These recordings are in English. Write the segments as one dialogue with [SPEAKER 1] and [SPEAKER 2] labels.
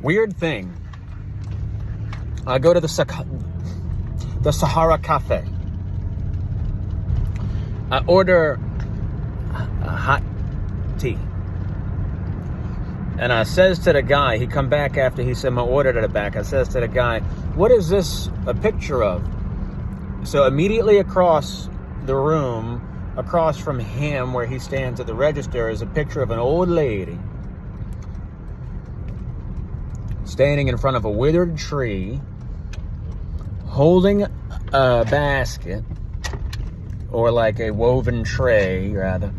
[SPEAKER 1] Weird thing. I go to the Sahara Cafe. I order a hot tea. And I says to the guy, he come back after he sent my order to the back. I says to the guy, what is this a picture of? So immediately across the room, across from him where he stands at the register, is a picture of an old lady standing in front of a withered tree, holding a basket, or like a woven tray, rather,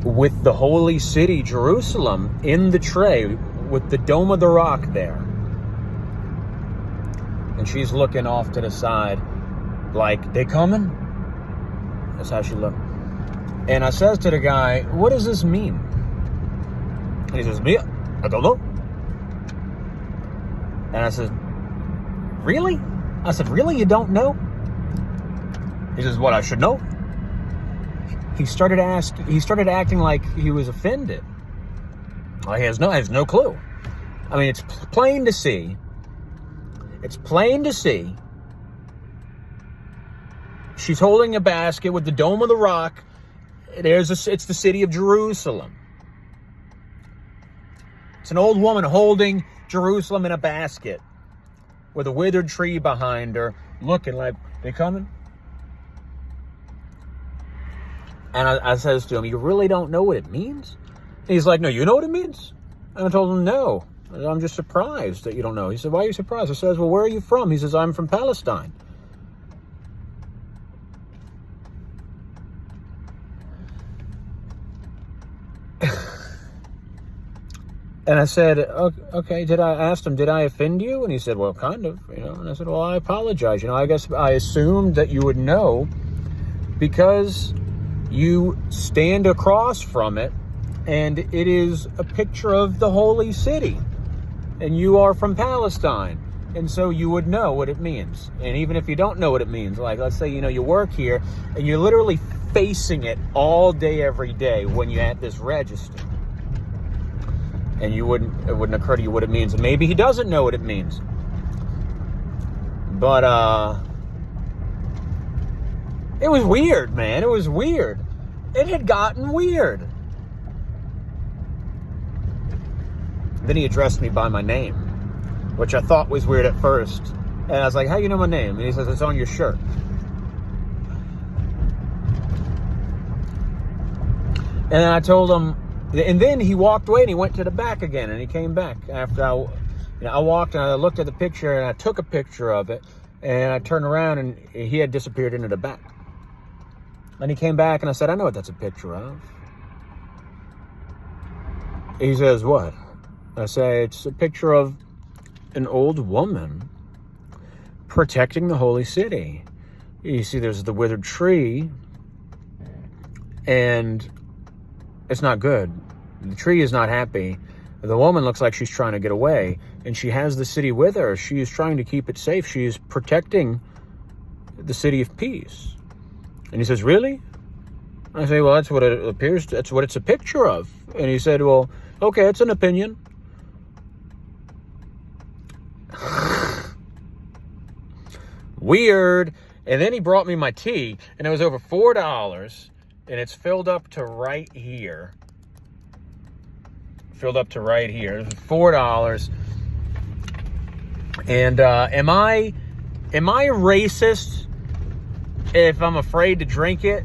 [SPEAKER 1] with the holy city, Jerusalem, in the tray, with the Dome of the Rock there. And she's looking off to the side, like, they coming? That's how she looked. And I says to the guy, what does this mean? And he says, me, I don't know. And I said, really? I said, really? You don't know? He says, what, I should know? He started acting like he was offended. Well, he has no clue. I mean, it's plain to see. It's plain to see. She's holding a basket with the Dome of the Rock. It's the city of Jerusalem. It's an old woman holding Jerusalem in a basket with a withered tree behind her, looking like, they coming? And I says to him, you really don't know what it means? And he's like, no, you know what it means? And I told him, no. I'm just surprised that you don't know. He said, why are you surprised? I says, well, where are you from? He says, I'm from Palestine. And I said, okay, I asked him, did I offend you? And he said, well, kind of, And I said, well, I apologize. I guess I assumed that you would know because you stand across from it and it is a picture of the holy city. And you are from Palestine. And so you would know what it means. And even if you don't know what it means, like let's say, you work here and you're literally facing it all day, every day when you're at this register. And it wouldn't occur to you what it means. And maybe he doesn't know what it means. But, it was weird, man. It was weird. It had gotten weird. Then he addressed me by my name, which I thought was weird at first. And I was like, how do you know my name? And he says, it's on your shirt. And then I told him, and then he walked away and he went to the back again and he came back after I walked and I looked at the picture and I took a picture of it and I turned around and he had disappeared into the back. And he came back and I said, I know what that's a picture of. He says, what? I say, it's a picture of an old woman protecting the holy city. You see, there's the withered tree and it's not good. The tree is not happy. The woman looks like she's trying to get away, and she has the city with her. She is trying to keep it safe. She is protecting the city of peace. And he says, really? I say, well, that's what it appears. That's what it's a picture of. And he said, well, okay, it's an opinion. Weird. And then he brought me my tea, and it was over $4. And it's filled up to right here. Filled up to right here. It was $4. And am I racist if I'm afraid to drink it?